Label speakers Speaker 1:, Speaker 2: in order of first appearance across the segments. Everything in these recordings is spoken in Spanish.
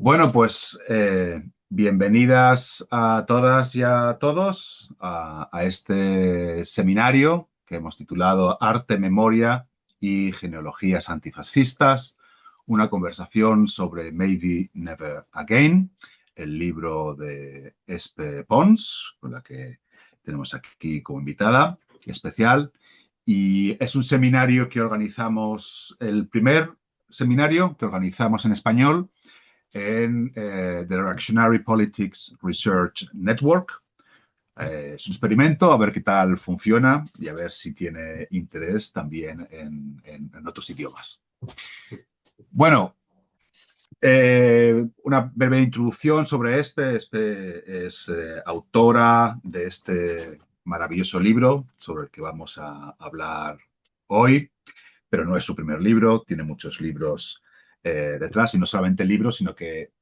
Speaker 1: Bueno, pues bienvenidas a todas y a todos a este seminario que hemos titulado Arte, Memoria y Genealogías Antifascistas, una conversación sobre Maybe Never Again, el libro de Espe Pons, con la que tenemos aquí como invitada especial. Y es un seminario que organizamos, el primer seminario que organizamos en español en The Reactionary Politics Research Network. Es un experimento, a ver qué tal funciona y a ver si tiene interés también en otros idiomas. Bueno, una breve introducción sobre Espe. Espe es autora de este maravilloso libro sobre el que vamos a hablar hoy, pero no es su primer libro, tiene muchos libros detrás, y no solamente libros, sino que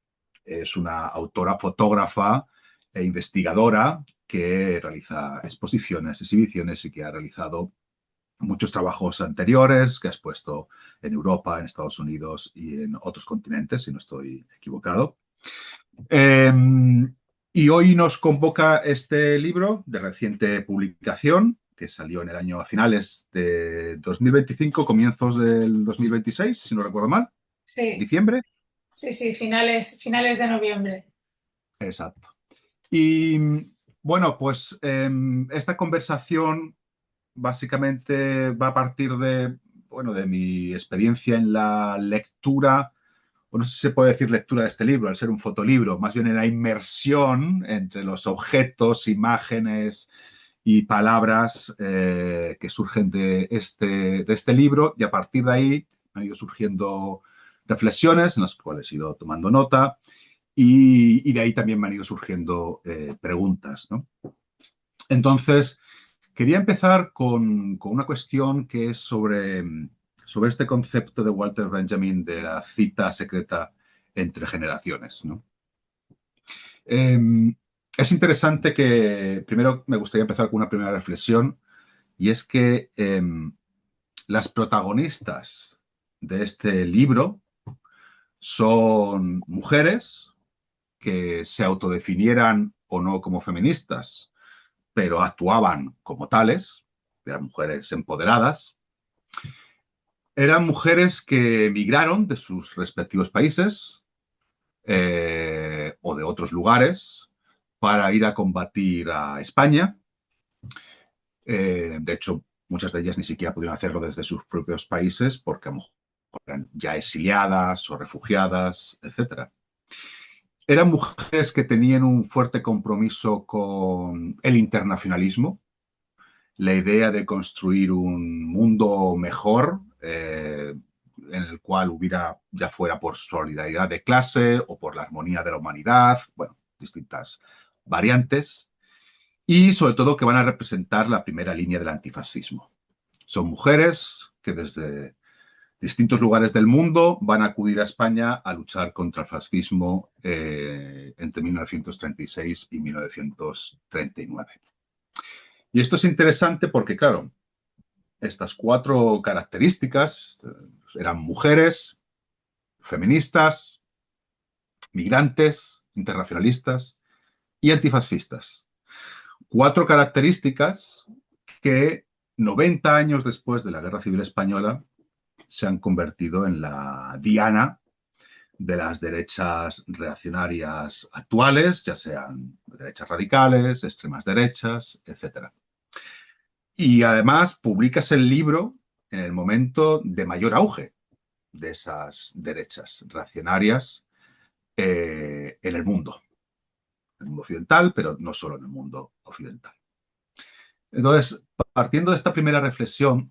Speaker 1: es una autora, fotógrafa e investigadora que realiza exposiciones, exhibiciones y que ha realizado muchos trabajos anteriores que ha expuesto en Europa, en Estados Unidos y en otros continentes, si no estoy equivocado. Eh, y hoy nos convoca este libro de reciente publicación que salió en el año a finales de 2025, comienzos del 2026, si no recuerdo mal,
Speaker 2: Sí,
Speaker 1: diciembre.
Speaker 2: sí, finales de noviembre.
Speaker 1: Exacto. Y bueno, pues esta conversación básicamente va a partir de, bueno, de mi experiencia en la lectura, o no sé si se puede decir lectura de este libro, al ser un fotolibro, más bien en la inmersión entre los objetos, imágenes y palabras que surgen de este libro, y a partir de ahí han ido surgiendo reflexiones en las cuales he ido tomando nota y de ahí también me han ido surgiendo preguntas, ¿no? Entonces, quería empezar con una cuestión que es sobre este concepto de Walter Benjamin de la cita secreta entre generaciones, ¿no? Eh, es interesante que, primero, me gustaría empezar con una primera reflexión, y es que las protagonistas de este libro son mujeres que se autodefinieran o no como feministas, pero actuaban como tales, eran mujeres empoderadas, eran mujeres que emigraron de sus respectivos países o de otros lugares para ir a combatir a España. De hecho, muchas de ellas ni siquiera pudieron hacerlo desde sus propios países porque a lo mejor eran ya exiliadas o refugiadas, etcétera. Eran mujeres que tenían un fuerte compromiso con el internacionalismo, la idea de construir un mundo mejor, en el cual hubiera, ya fuera por solidaridad de clase o por la armonía de la humanidad, bueno, distintas variantes, y sobre todo que van a representar la primera línea del antifascismo. Son mujeres que desde distintos lugares del mundo van a acudir a España a luchar contra el fascismo entre 1936 y 1939. Y esto es interesante porque, claro, estas cuatro características eran mujeres, feministas, migrantes, internacionalistas y antifascistas. Cuatro características que 90 años después de la Guerra Civil Española se han convertido en la diana de las derechas reaccionarias actuales, ya sean derechas radicales, extremas derechas, etcétera. Y además publicas el libro en el momento de mayor auge de esas derechas reaccionarias en el mundo occidental, pero no solo en el mundo occidental. Entonces, partiendo de esta primera reflexión,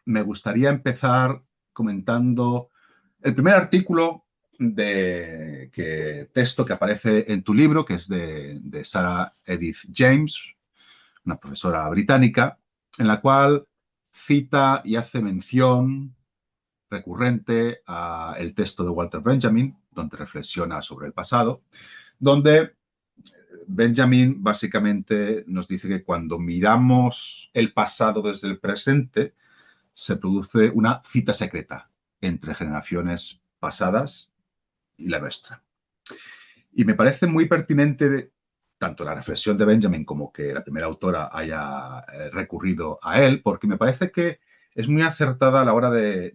Speaker 1: me gustaría empezar comentando el primer artículo texto que aparece en tu libro, que es de Sarah Edith James, una profesora británica, en la cual cita y hace mención recurrente al texto de Walter Benjamin, donde reflexiona sobre el pasado, donde Benjamin básicamente nos dice que cuando miramos el pasado desde el presente, se produce una cita secreta entre generaciones pasadas y la nuestra. Y me parece muy pertinente tanto la reflexión de Benjamin como que la primera autora haya recurrido a él, porque me parece que es muy acertada a la hora de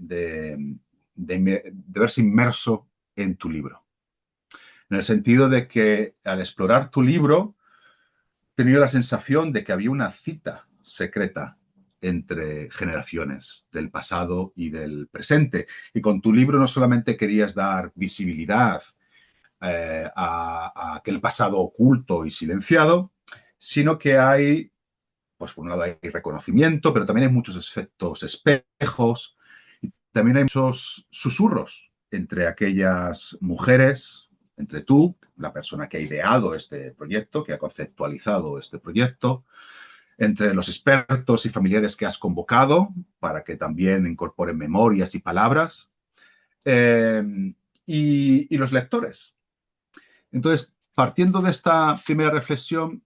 Speaker 1: verse inmerso en tu libro. En el sentido de que al explorar tu libro, he tenido la sensación de que había una cita secreta entre generaciones del pasado y del presente. Y con tu libro no solamente querías dar visibilidad a aquel pasado oculto y silenciado, sino que hay, pues por un lado hay reconocimiento, pero también hay muchos efectos espejos y también hay muchos susurros entre aquellas mujeres, entre tú, la persona que ha ideado este proyecto, que ha conceptualizado este proyecto, entre los expertos y familiares que has convocado para que también incorporen memorias y palabras, eh, y los lectores. Entonces, partiendo de esta primera reflexión,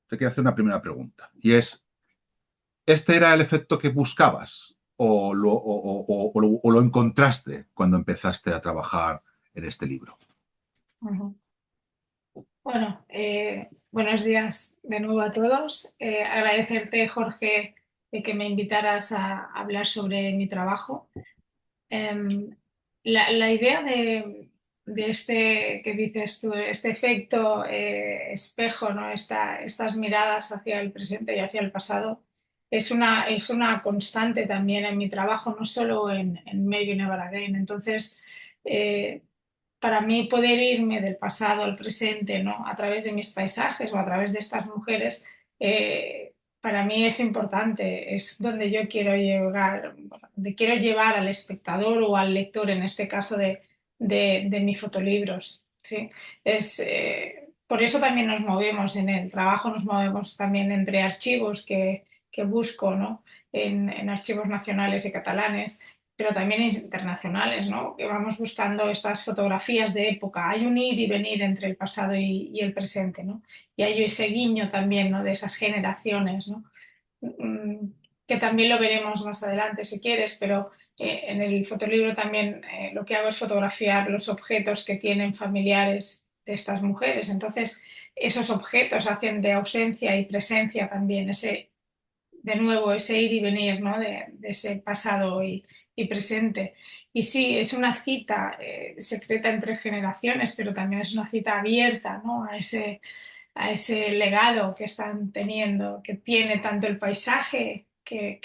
Speaker 1: te quiero hacer una primera pregunta. Y es, ¿este era el efecto que buscabas o lo encontraste cuando empezaste a trabajar en este libro?
Speaker 2: Ujú. Bueno, buenos días de nuevo a todos. Agradecerte, Jorge, de que me invitaras a hablar sobre mi trabajo. Em, la idea de este que dices tú, este efecto espejo, ¿no? Estas miradas hacia el presente y hacia el pasado, es una constante también en mi trabajo, no solo en Maybe Never Again. Entonces, eh, para mí poder irme del pasado al presente, ¿no? A través de mis paisajes o a través de estas mujeres, para mí es importante, es donde yo quiero llegar, donde quiero llevar al espectador o al lector, en este caso de mis fotolibros, ¿sí? Por eso también nos movemos en el trabajo, nos movemos también entre archivos que busco, ¿no? En archivos nacionales y catalanes, pero también internacionales, ¿no? Que vamos buscando estas fotografías de época. Hay un ir y venir entre el pasado y el presente, ¿no? Y hay ese guiño también, ¿no? De esas generaciones, ¿no? Mm, que también lo veremos más adelante si quieres, pero en el fotolibro también lo que hago es fotografiar los objetos que tienen familiares de estas mujeres. Entonces, esos objetos hacen de ausencia y presencia también de nuevo, ese ir y venir, ¿no? De ese pasado y presente. Y sí, es una cita secreta entre generaciones, pero también es una cita abierta, ¿no? A ese legado que están teniendo, que tiene tanto el paisaje que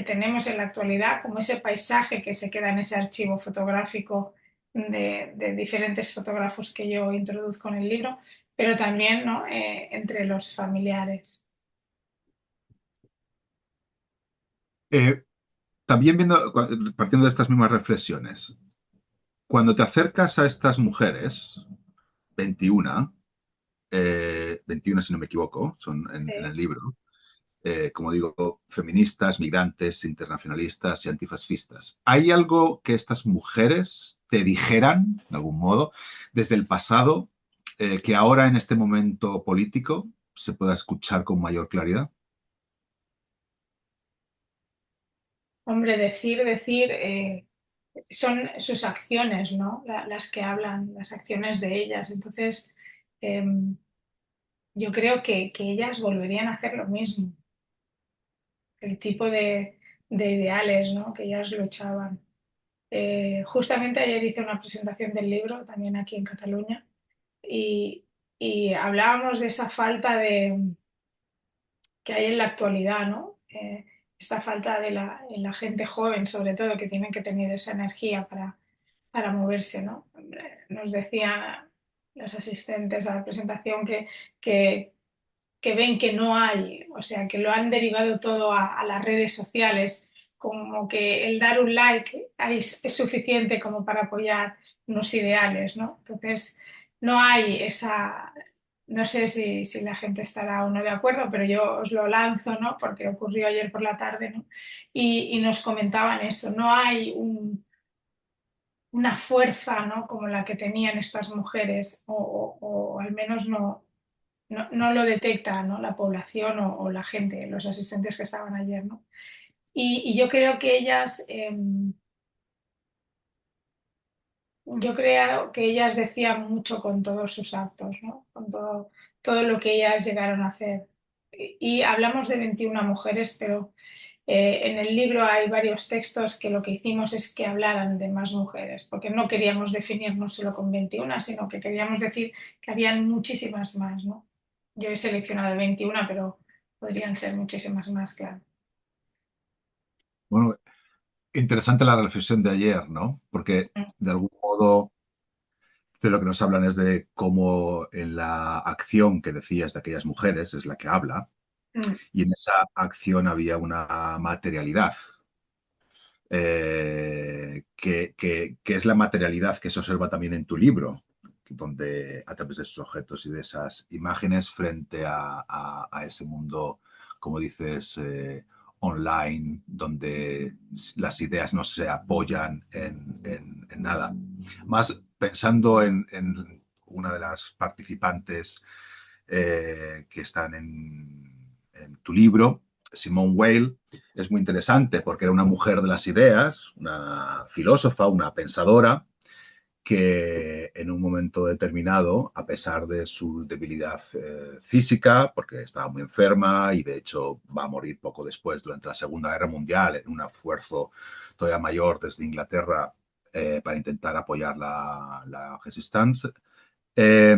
Speaker 2: tenemos en la actualidad, como ese paisaje que se queda en ese archivo fotográfico de diferentes fotógrafos que yo introduzco en el libro, pero también, ¿no? Entre los familiares.
Speaker 1: Eh, También partiendo de estas mismas reflexiones, cuando te acercas a estas mujeres, 21, 21 si no me equivoco, son en el libro, como digo, feministas, migrantes, internacionalistas y antifascistas. ¿Hay algo que estas mujeres te dijeran, de algún modo, desde el pasado, que ahora en este momento político se pueda escuchar con mayor claridad?
Speaker 2: Hombre, decir, son sus acciones, ¿no? Las que hablan, las acciones de ellas. Entonces, em, yo creo que ellas volverían a hacer lo mismo, el tipo de ideales, ¿no? Que ellas luchaban. Justamente ayer hice una presentación del libro, también aquí en Cataluña, y, y hablábamos de esa falta que hay en la actualidad, ¿no? Esta falta en la gente joven, sobre todo, que tienen que tener esa energía para moverse, ¿no? Nos decían los asistentes a la presentación que, que ven que no hay, o sea, que lo han derivado todo a las redes sociales, como que el dar un like es suficiente como para apoyar unos ideales, ¿no? Entonces, no hay esa, no sé si la gente estará o no de acuerdo, pero yo os lo lanzo, ¿no? Porque ocurrió ayer por la tarde, ¿no? Y nos comentaban eso, no hay una fuerza, ¿no? Como la que tenían estas mujeres, o al menos no lo detecta, ¿no? La población o la gente, los asistentes que estaban ayer, ¿no? Y yo creo que ellas yo creo que ellas decían mucho con todos sus actos, ¿no? Con todo lo que ellas llegaron a hacer. Y hablamos de 21 mujeres, pero en el libro hay varios textos que lo que hicimos es que hablaran de más mujeres, porque no queríamos definirnos solo con 21, sino que queríamos decir que habían muchísimas más, ¿no? Yo he seleccionado 21, pero podrían ser muchísimas más, claro.
Speaker 1: Bueno, interesante la reflexión de ayer, ¿no? Porque de algún modo de lo que nos hablan es de cómo en la acción que decías de aquellas mujeres es la que habla,
Speaker 2: Mm.
Speaker 1: y en esa acción había una materialidad, que es la materialidad que se observa también en tu libro, donde a través de esos objetos y de esas imágenes frente a ese mundo, como dices, online, donde las ideas no se apoyan en nada. Más pensando en una de las participantes que están en tu libro, Simone Weil, es muy interesante porque era una mujer de las ideas, una filósofa, una pensadora, que en un momento determinado, a pesar de su debilidad física, porque estaba muy enferma y de hecho va a morir poco después, durante la Segunda Guerra Mundial, en un esfuerzo todavía mayor desde Inglaterra para intentar apoyar la resistance, eh,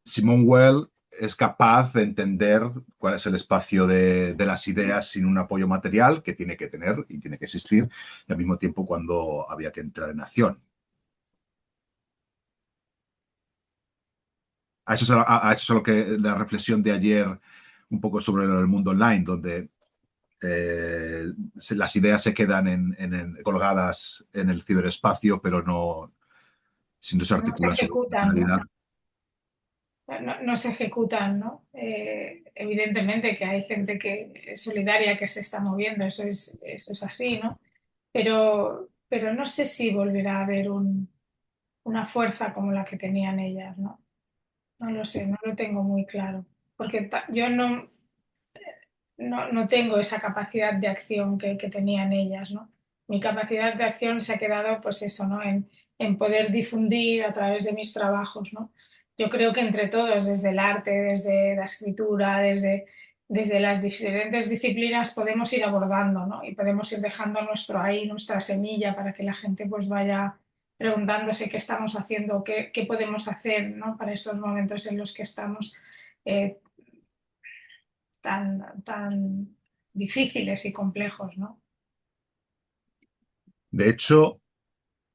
Speaker 1: Simone Weil es capaz de entender cuál es el espacio de las ideas sin un apoyo material que tiene que tener y tiene que existir, y al mismo tiempo cuando había que entrar en acción. A eso es a lo que la reflexión de ayer, un poco sobre el mundo online, donde eh, las ideas se quedan colgadas en el ciberespacio, pero no, si no se
Speaker 2: No se
Speaker 1: articulan sobre la
Speaker 2: ejecutan, ¿no?
Speaker 1: realidad.
Speaker 2: No se ejecutan, ¿no? Evidentemente que hay gente que es solidaria, que se está moviendo, eso es así, ¿no? Pero no sé si volverá a haber una fuerza como la que tenían ellas, ¿no? No lo sé, no lo tengo muy claro, porque yo no tengo esa capacidad de acción que tenían ellas, ¿no? Mi capacidad de acción se ha quedado, pues eso, ¿no? En poder difundir a través de mis trabajos, ¿no? Yo creo que entre todos, desde el arte, desde la escritura, desde las diferentes disciplinas, podemos ir abordando, ¿no? Y podemos ir dejando nuestra semilla para que la gente pues vaya preguntándose qué estamos haciendo, qué podemos hacer, ¿no? Para estos momentos en los que estamos. eh, tan difíciles y complejos, ¿no?
Speaker 1: De hecho,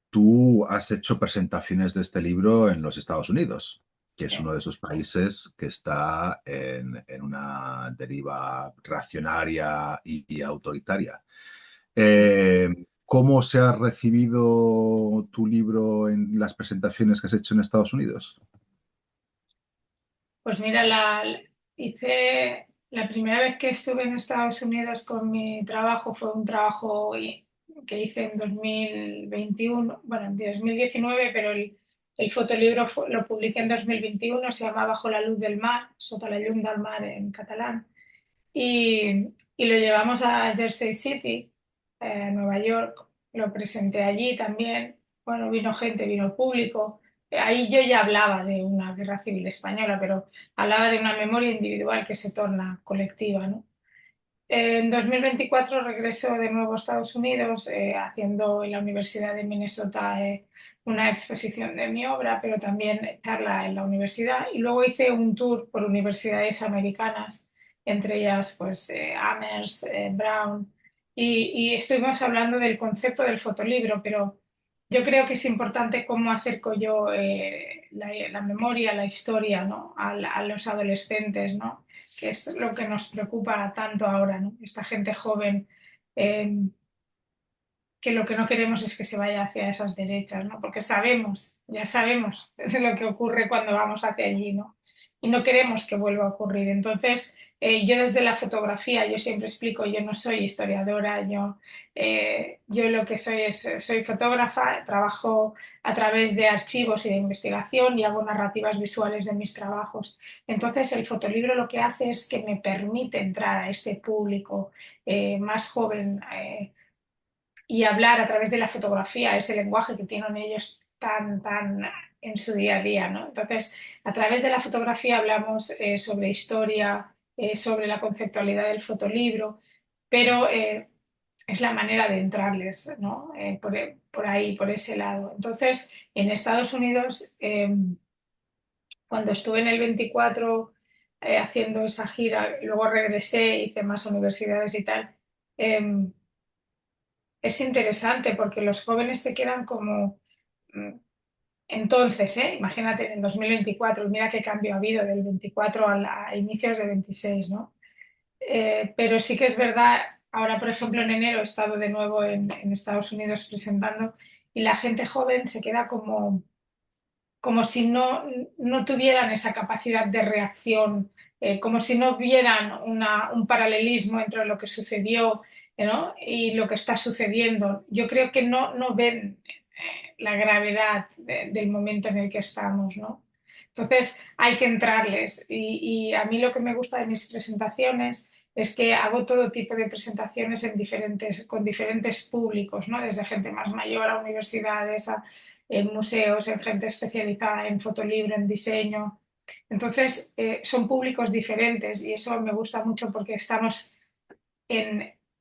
Speaker 1: tú has hecho presentaciones de este libro en los Estados Unidos, que es
Speaker 2: Sí.
Speaker 1: uno de esos países que está en una deriva reaccionaria y autoritaria. Eh, ¿Cómo se ha recibido tu libro en las presentaciones que has hecho en Estados Unidos?
Speaker 2: Pues mira, hice la primera vez que estuve en Estados Unidos con mi trabajo fue un trabajo que hice en 2021, bueno, en 2019, pero el fotolibro lo publiqué en 2021, se llama Bajo la luz del mar, Sota la llum del mar en catalán. Y lo llevamos a Jersey City, Nueva York, lo presenté allí también. Bueno, vino gente, vino público. Ahí yo ya hablaba de una guerra civil española, pero hablaba de una memoria individual que se torna colectiva, ¿no? En 2024 regreso de nuevo a Estados Unidos haciendo en la Universidad de Minnesota una exposición de mi obra, pero también charla en la universidad. Y luego hice un tour por universidades americanas, entre ellas pues Amherst, Brown, y estuvimos hablando del concepto del fotolibro, pero yo creo que es importante cómo acerco yo la memoria, la historia, ¿no? A los adolescentes, ¿no? Que es lo que nos preocupa tanto ahora, ¿no? Esta gente joven, eh, que lo que no queremos es que se vaya hacia esas derechas, ¿no? Porque sabemos, ya sabemos lo que ocurre cuando vamos hacia allí, ¿no? Y no queremos que vuelva a ocurrir. Entonces, yo desde la fotografía, yo siempre explico, yo no soy historiadora, yo lo que soy es, soy fotógrafa, trabajo a través de archivos y de investigación y hago narrativas visuales de mis trabajos. Entonces, el fotolibro lo que hace es que me permite entrar a este público más joven. y hablar a través de la fotografía, ese lenguaje que tienen ellos tan en su día a día, ¿no? Entonces, a través de la fotografía hablamos sobre historia, sobre la conceptualidad del fotolibro, pero es la manera de entrarles, ¿no? Por ahí, por ese lado. Entonces, en Estados Unidos, cuando estuve en el 24 haciendo esa gira, luego regresé, hice más universidades y tal, eh, es interesante porque los jóvenes se quedan como... Entonces, imagínate en el 2024, mira qué cambio ha habido del 24 a inicios de 26, ¿no? Pero sí que es verdad, ahora por ejemplo en enero he estado de nuevo en Estados Unidos presentando y la gente joven se queda como si no tuvieran esa capacidad de reacción, como si no vieran un paralelismo entre lo que sucedió, ¿no? y lo que está sucediendo. Yo creo que no ven la gravedad del momento en el que estamos, ¿no? Entonces hay que entrarles y a mí lo que me gusta de mis presentaciones es que hago todo tipo de presentaciones con diferentes públicos, ¿no? Desde gente más mayor a universidades, en museos, en gente especializada en fotolibro, en diseño. Entonces, son públicos diferentes y eso me gusta mucho porque estamos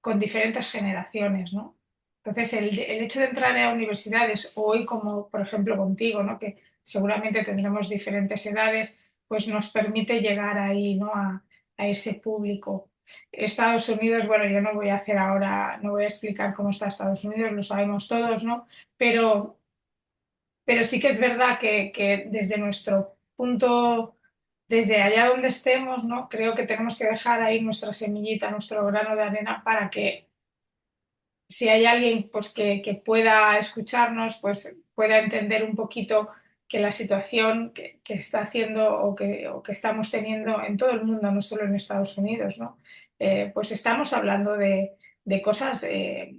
Speaker 2: con diferentes generaciones, ¿no? Entonces, el hecho de entrar a universidades hoy, como por ejemplo contigo, ¿no? Que seguramente tendremos diferentes edades, pues nos permite llegar ahí, ¿no? A ese público. Estados Unidos, bueno, yo no voy a hacer ahora, no voy a explicar cómo está Estados Unidos, lo sabemos todos, ¿no? Pero sí que es verdad que desde nuestro punto, desde allá donde estemos, ¿no? Creo que tenemos que dejar ahí nuestra semillita, nuestro grano de arena para que si hay alguien pues, que pueda escucharnos, pues pueda entender un poquito que la situación que está haciendo o que estamos teniendo en todo el mundo, no solo en Estados Unidos, ¿no? Pues estamos hablando de cosas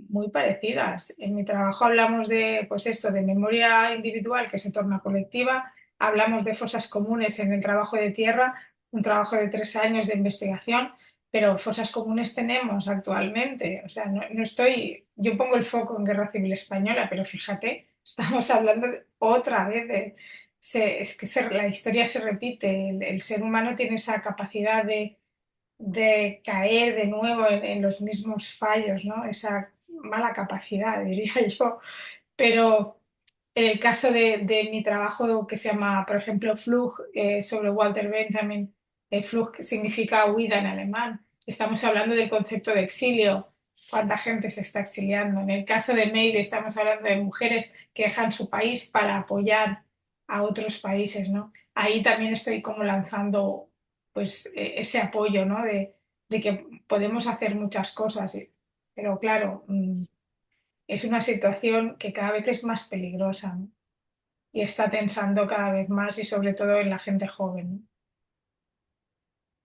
Speaker 2: muy parecidas. En mi trabajo hablamos de, pues eso, de memoria individual que se torna colectiva, hablamos de fosas comunes en el trabajo de tierra, un trabajo de 3 años de investigación, pero fosas comunes tenemos actualmente. O sea, no estoy, yo pongo el foco en Guerra Civil Española, pero fíjate, estamos hablando otra vez es que la historia se repite, el ser humano tiene esa capacidad de caer de nuevo en los mismos fallos, ¿no? Esa mala capacidad, diría yo. Pero en el caso de mi trabajo que se llama, por ejemplo, Fluch, sobre Walter Benjamin, Fluch significa huida en alemán. Estamos hablando del concepto de exilio, cuánta gente se está exiliando. En el caso de Meire estamos hablando de mujeres que dejan su país para apoyar a otros países, ¿no? Ahí también estoy como lanzando pues ese apoyo, ¿no? De que podemos hacer muchas cosas, pero claro, es una situación que cada vez es más peligrosa, ¿no? Y está tensando cada vez más y sobre todo en la gente joven, ¿no?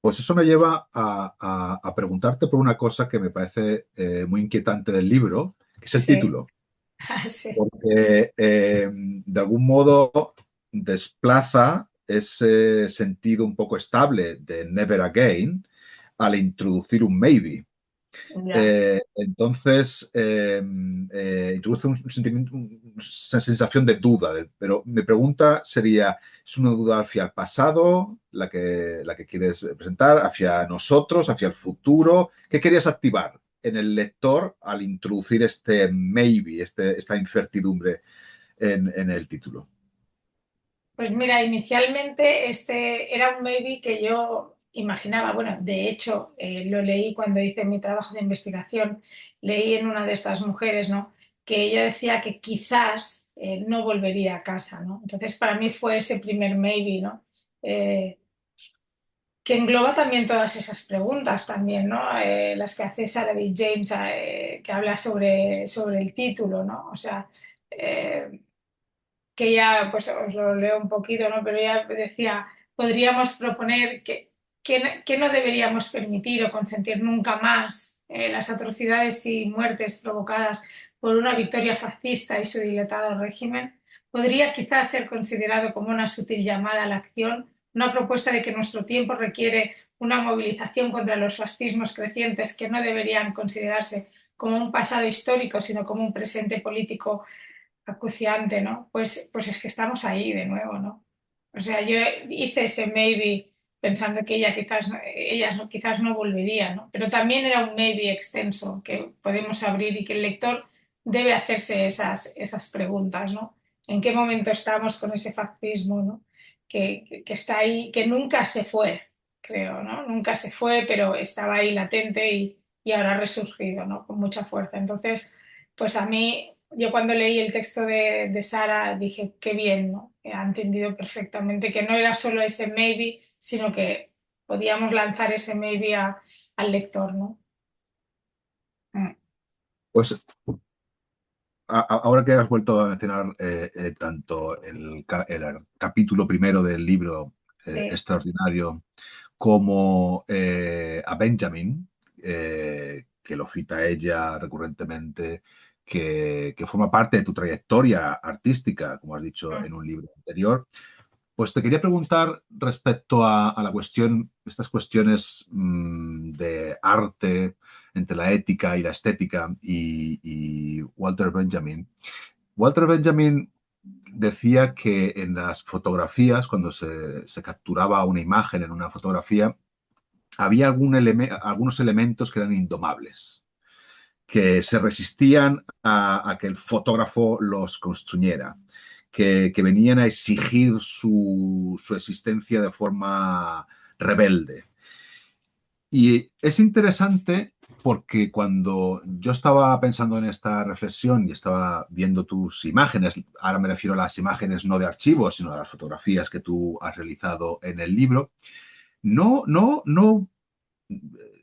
Speaker 1: Pues eso me lleva a preguntarte por una cosa que me parece muy inquietante del libro, que es el
Speaker 2: Sí,
Speaker 1: título,
Speaker 2: sí,
Speaker 1: porque de algún modo desplaza ese sentido un poco estable de Never Again al introducir un maybe.
Speaker 2: ya.
Speaker 1: Entonces, introduce un sentimiento, una sensación de duda, pero mi pregunta sería, ¿es una duda hacia el pasado, la que quieres presentar, hacia nosotros, hacia el futuro? ¿Qué querías activar en el lector al introducir este maybe, esta incertidumbre en el título?
Speaker 2: Pues mira, inicialmente este era un maybe que yo imaginaba, bueno, de hecho lo leí cuando hice mi trabajo de investigación, leí en una de estas mujeres, ¿no? Que ella decía que quizás no volvería a casa, ¿no? Entonces para mí fue ese primer maybe, ¿no? Eh, que engloba también todas esas preguntas también, ¿no? Las que hace Sarah D. James, que habla sobre el título, ¿no? O sea, eh, que ya, pues os lo leo un poquito, ¿no? Pero ella decía, podríamos proponer que no deberíamos permitir o consentir nunca más las atrocidades y muertes provocadas por una victoria fascista y su dilatado régimen. Podría quizás ser considerado como una sutil llamada a la acción, una propuesta de que nuestro tiempo requiere una movilización contra los fascismos crecientes que no deberían considerarse como un pasado histórico, sino como un presente político acuciante, ¿no? Pues es que estamos ahí de nuevo, ¿no? O sea, yo hice ese maybe pensando que quizás no volvería, ¿no? Pero también era un maybe extenso que podemos abrir y que el lector debe hacerse esas preguntas, ¿no? ¿En qué momento estamos con ese fascismo, ¿no? Que está ahí, que nunca se fue, creo, ¿no? Nunca se fue, pero estaba ahí latente y ahora ha resurgido, ¿no? Con mucha fuerza. Entonces, pues a mí, yo cuando leí el texto de Sara dije, qué bien, ¿no? Ha entendido perfectamente que no era solo ese maybe, sino que podíamos lanzar ese maybe al lector, ¿no? Mm.
Speaker 1: Pues ahora que has vuelto a mencionar tanto el capítulo primero del libro
Speaker 2: Sí.
Speaker 1: extraordinario como a Benjamin, que lo cita ella recurrentemente, que forma parte de tu trayectoria artística, como has dicho
Speaker 2: Mm.
Speaker 1: en un libro anterior, pues te quería preguntar respecto a la cuestión, estas cuestiones de arte entre la ética y la estética y Walter Benjamin. Walter Benjamin decía que en las fotografías, cuando se capturaba una imagen en una fotografía, había algunos elementos que eran indomables, que se resistían a que el fotógrafo los construyera, que venían a exigir su existencia de forma rebelde. Y es interesante porque cuando yo estaba pensando en esta reflexión y estaba viendo tus imágenes, ahora me refiero a las imágenes no de archivos, sino a las fotografías que tú has realizado en el libro, no,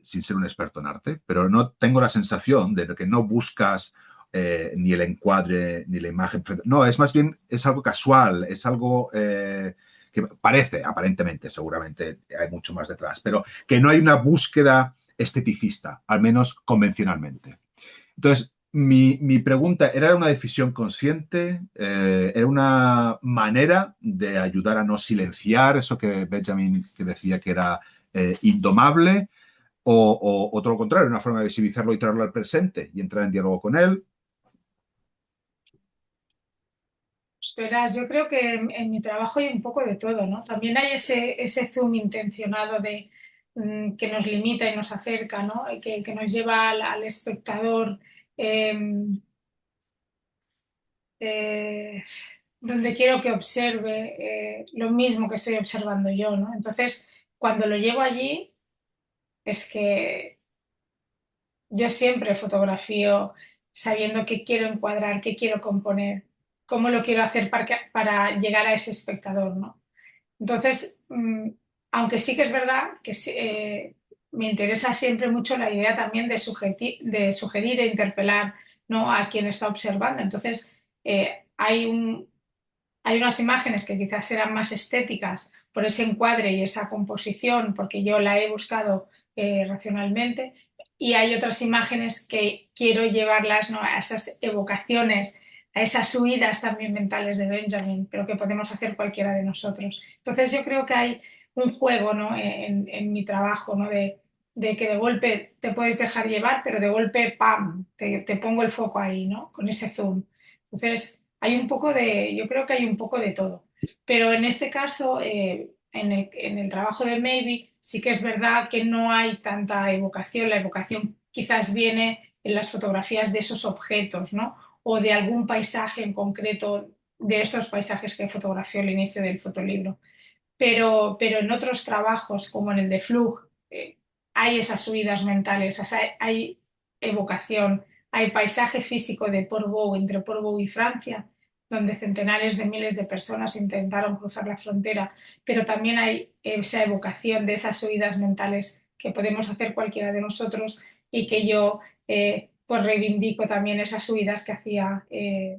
Speaker 1: sin ser un experto en arte, pero no tengo la sensación de que no buscas ni el encuadre ni la imagen. No, es más bien, es algo casual, es algo que parece, aparentemente, seguramente hay mucho más detrás, pero que no hay una búsqueda esteticista, al menos convencionalmente. Entonces, mi pregunta, ¿era una decisión consciente? ¿Era una manera de ayudar a no silenciar eso que Benjamin que decía que era indomable? O todo lo contrario, una forma de visibilizarlo y traerlo al presente y entrar en diálogo con él?
Speaker 2: Pues verás, yo creo que en mi trabajo hay un poco de todo, ¿no? También hay ese zoom intencionado de que nos limita y nos acerca, ¿no? Y que nos lleva al espectador eh, eh, donde quiero que observe lo mismo que estoy observando yo, ¿no? Entonces, cuando lo llevo allí, es que yo siempre fotografío sabiendo qué quiero encuadrar, qué quiero componer, cómo lo quiero hacer para llegar a ese espectador, ¿no? Entonces, aunque sí que es verdad que me interesa siempre mucho la idea también de sugerir e interpelar, ¿no? A quien está observando. Entonces, hay unas imágenes que quizás serán más estéticas por ese encuadre y esa composición, porque yo la he buscado racionalmente, y hay otras imágenes que quiero llevarlas, ¿no? A esas evocaciones, a esas huidas también mentales de Benjamin, pero que podemos hacer cualquiera de nosotros. Entonces yo creo que hay un juego, ¿no? En mi trabajo, ¿no? De que de golpe te puedes dejar llevar, pero de golpe, ¡pam!, te pongo el foco ahí, ¿no? Con ese zoom. Entonces, yo creo que hay un poco de todo. Pero en este caso, en el trabajo de Maybe, sí que es verdad que no hay tanta evocación. La evocación quizás viene en las fotografías de esos objetos, ¿no? O de algún paisaje en concreto, de estos paisajes que fotografió al inicio del fotolibro. Pero en otros trabajos, como en el de Flug, hay esas subidas mentales, o sea, hay evocación, hay paisaje físico de Portbou, entre Portbou y Francia, donde centenares de miles de personas intentaron cruzar la frontera, pero también hay esa evocación de esas subidas mentales que podemos hacer cualquiera de nosotros y que yo pues reivindico también esas subidas que hacía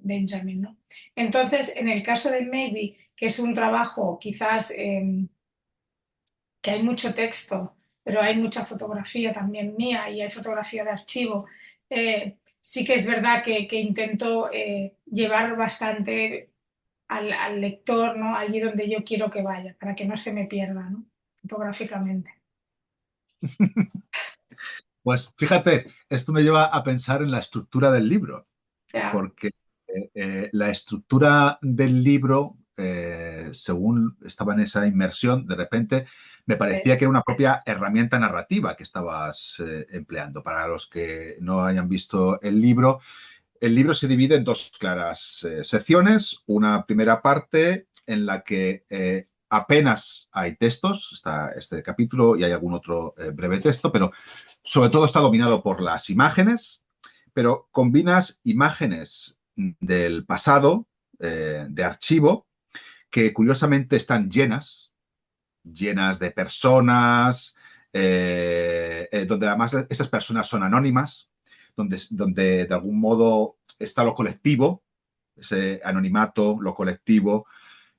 Speaker 2: Benjamin, ¿no? Entonces, en el caso de Maybe, que es un trabajo quizás que hay mucho texto, pero hay mucha fotografía también mía y hay fotografía de archivo. Sí que es verdad que intento llevar bastante al lector, ¿no? Allí donde yo quiero que vaya, para que no se me pierda, ¿no? Fotográficamente.
Speaker 1: Pues fíjate, esto me lleva a pensar en la estructura del libro,
Speaker 2: Ya,
Speaker 1: porque la estructura del libro, según estaba en esa inmersión, de repente me
Speaker 2: sí.
Speaker 1: parecía que era una propia herramienta narrativa que estabas empleando. Para los que no hayan visto el libro se divide en dos claras secciones. Una primera parte en la que apenas hay textos, está este capítulo y hay algún otro breve texto, pero sobre todo está dominado por las imágenes, pero combinas imágenes del pasado, de archivo, que curiosamente están llenas de personas, donde además esas personas son anónimas, donde de algún modo está lo colectivo, ese anonimato, lo colectivo,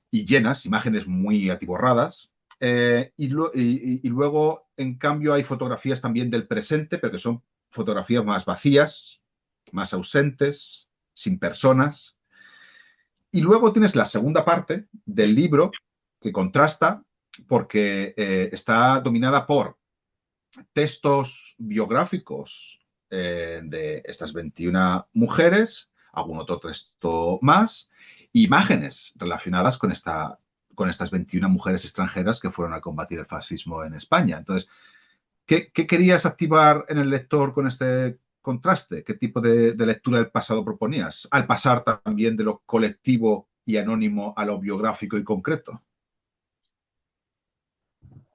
Speaker 1: y llenas, imágenes muy atiborradas. Y luego, en cambio, hay fotografías también del presente, pero que son fotografías más vacías, más ausentes, sin personas. Y luego tienes la segunda parte del libro que contrasta porque está dominada por textos biográficos de estas 21 mujeres, algún otro texto más, imágenes relacionadas con estas 21 mujeres extranjeras que fueron a combatir el fascismo en España. Entonces, ¿qué querías activar en el lector con este contraste? ¿Qué tipo de lectura del pasado proponías? Al pasar también de lo colectivo y anónimo a lo biográfico y concreto.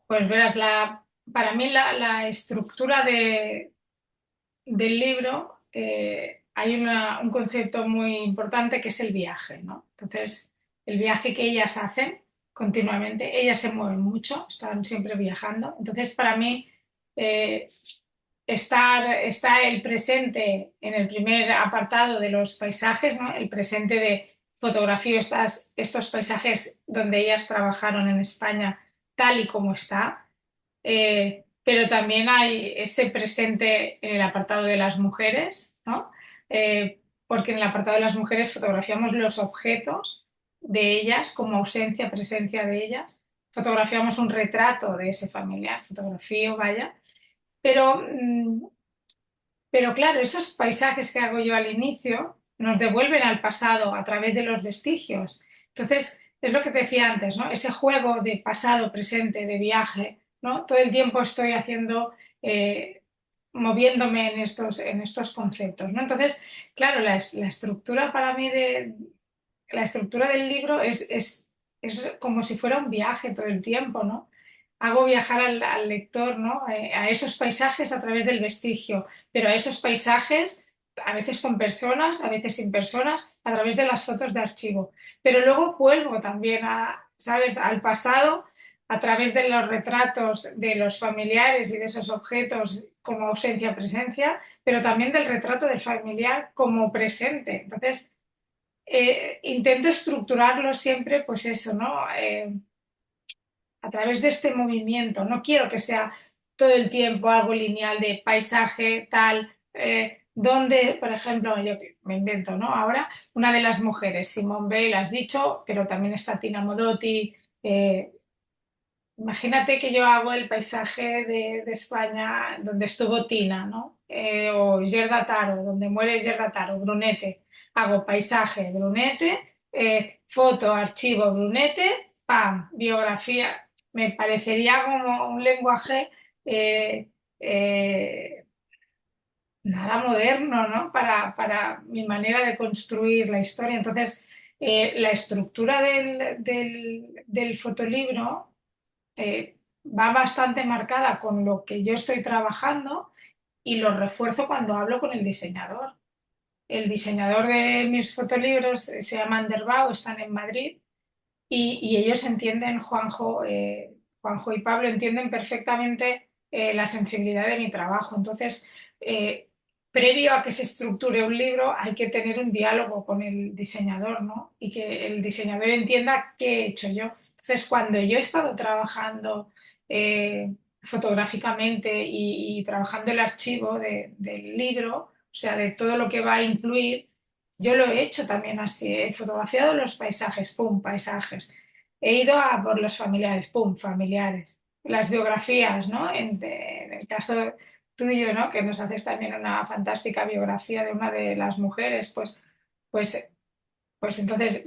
Speaker 2: Pues verás, para mí la estructura del libro, hay un concepto muy importante que es el viaje, ¿no? Entonces, el viaje que ellas hacen continuamente, ellas se mueven mucho, están siempre viajando. Entonces, para mí, eh, está el presente en el primer apartado de los paisajes, ¿no? El presente de fotografía, estos paisajes donde ellas trabajaron en España tal y como está. Pero también hay ese presente en el apartado de las mujeres, ¿no? Porque en el apartado de las mujeres fotografiamos los objetos de ellas como ausencia, presencia de ellas. Fotografiamos un retrato de ese familiar, fotografía, vaya. Pero, pero claro, esos paisajes que hago yo al inicio nos devuelven al pasado a través de los vestigios. Entonces, es lo que te decía antes, ¿no? Ese juego de pasado, presente, de viaje, ¿no? Todo el tiempo estoy haciendo, moviéndome en estos conceptos, ¿no? Entonces, claro, la estructura para mí la estructura del libro es como si fuera un viaje todo el tiempo, ¿no? Hago viajar al lector, ¿no? A esos paisajes a través del vestigio, pero a esos paisajes, a veces con personas, a veces sin personas, a través de las fotos de archivo. Pero luego vuelvo también ¿sabes?, al pasado a través de los retratos de los familiares y de esos objetos como ausencia-presencia, pero también del retrato del familiar como presente. Entonces, intento estructurarlo siempre, pues eso, ¿no? A través de este movimiento. No quiero que sea todo el tiempo algo lineal de paisaje, tal, donde, por ejemplo, yo me invento, ¿no? Ahora, una de las mujeres, Simone Weil, has dicho, pero también está Tina Modotti. Imagínate que yo hago el paisaje de España donde estuvo Tina, ¿no? O Gerda Taro, donde muere Gerda Taro, Brunete. Hago paisaje, Brunete, foto, archivo, Brunete, pam, biografía. Me parecería como un lenguaje eh, eh, nada moderno, ¿no? Para mi manera de construir la historia. Entonces, la estructura del fotolibro va bastante marcada con lo que yo estoy trabajando y lo refuerzo cuando hablo con el diseñador. El diseñador de mis fotolibros se llama Anderbau, están en Madrid y ellos entienden, Juanjo y Pablo entienden perfectamente la sensibilidad de mi trabajo. Entonces, eh, previo a que se estructure un libro, hay que tener un diálogo con el diseñador, ¿no? Y que el diseñador entienda qué he hecho yo. Entonces, cuando yo he estado trabajando fotográficamente y trabajando el archivo del libro, o sea, de todo lo que va a incluir, yo lo he hecho también así, he fotografiado los paisajes, pum, paisajes. He ido a por los familiares, pum, familiares. Las biografías, ¿no? En el caso tuyo, ¿no? Que nos haces también una fantástica biografía de una de las mujeres, pues, pues entonces,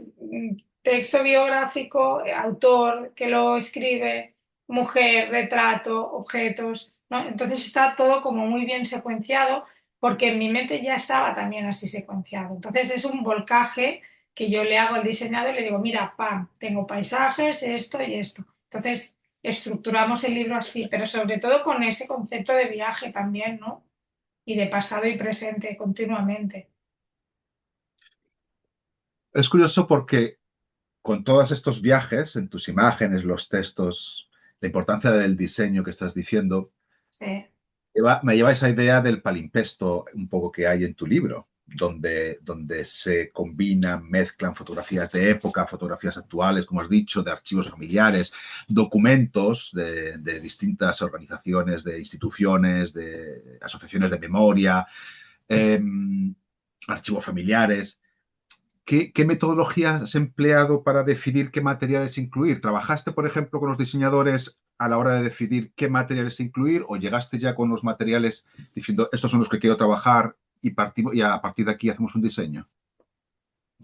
Speaker 2: texto biográfico, autor que lo escribe, mujer, retrato, objetos, ¿no? Entonces está todo como muy bien secuenciado porque en mi mente ya estaba también así secuenciado. Entonces es un volcaje que yo le hago al diseñador y le digo, mira, pam, tengo paisajes, esto y esto. Entonces estructuramos el libro así, pero sobre todo con ese concepto de viaje también, ¿no? Y de pasado y presente continuamente.
Speaker 1: Es curioso porque con todos estos viajes, en tus imágenes, los textos, la importancia del diseño que estás diciendo,
Speaker 2: Sí.
Speaker 1: me lleva a esa idea del palimpsesto un poco que hay en tu libro, donde se combinan, mezclan fotografías de época, fotografías actuales, como has dicho, de archivos familiares, documentos de distintas organizaciones, de instituciones, de asociaciones de memoria, eh, archivos familiares. ¿Qué metodología has empleado para decidir qué materiales incluir? ¿Trabajaste, por ejemplo, con los diseñadores a la hora de decidir qué materiales incluir o llegaste ya con los materiales diciendo estos son los que quiero trabajar y a partir de aquí hacemos un diseño?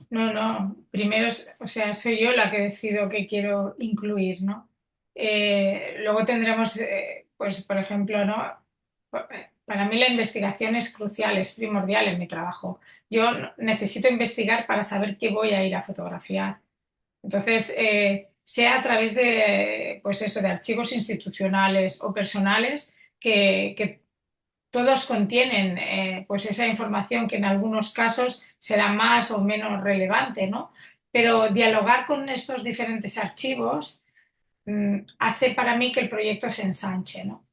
Speaker 2: No, no, primero, o sea, soy yo la que decido qué quiero incluir, ¿no? Luego tendremos, pues, por ejemplo, ¿no? Para mí la investigación es crucial, es primordial en mi trabajo. Yo necesito investigar para saber qué voy a ir a fotografiar. Entonces, sea a través de, pues eso, de archivos institucionales o personales que todos contienen pues esa información que en algunos casos será más o menos relevante, ¿no? Pero dialogar con estos diferentes archivos hace para mí que el proyecto se ensanche, ¿no?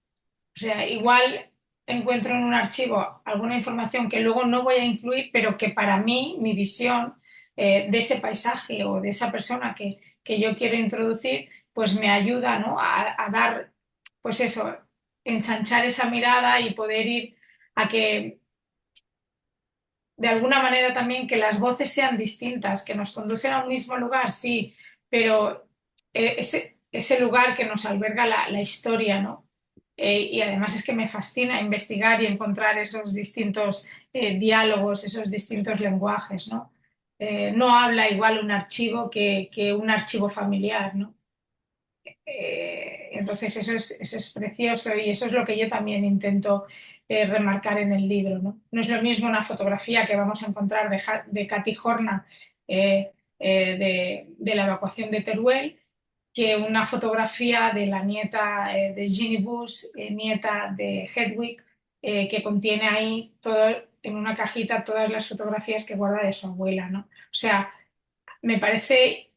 Speaker 2: O sea, igual encuentro en un archivo alguna información que luego no voy a incluir, pero que para mí, mi visión de ese paisaje o de esa persona que yo quiero introducir, pues me ayuda, ¿no? A dar, pues eso, ensanchar esa mirada y poder ir a que de alguna manera también que las voces sean distintas, que nos conducen a un mismo lugar, sí, pero ese lugar que nos alberga la historia, ¿no? Y además es que me fascina investigar y encontrar esos distintos diálogos, esos distintos lenguajes, ¿no? No habla igual un archivo que un archivo familiar, ¿no? Entonces eso es precioso y eso es lo que yo también intento remarcar en el libro, ¿no? No es lo mismo una fotografía que vamos a encontrar de Katy Horna de la evacuación de Teruel que una fotografía de la nieta de Ginny Bush, nieta de Hedwig, que contiene ahí todo, en una cajita todas las fotografías que guarda de su abuela, ¿no? O sea, me parece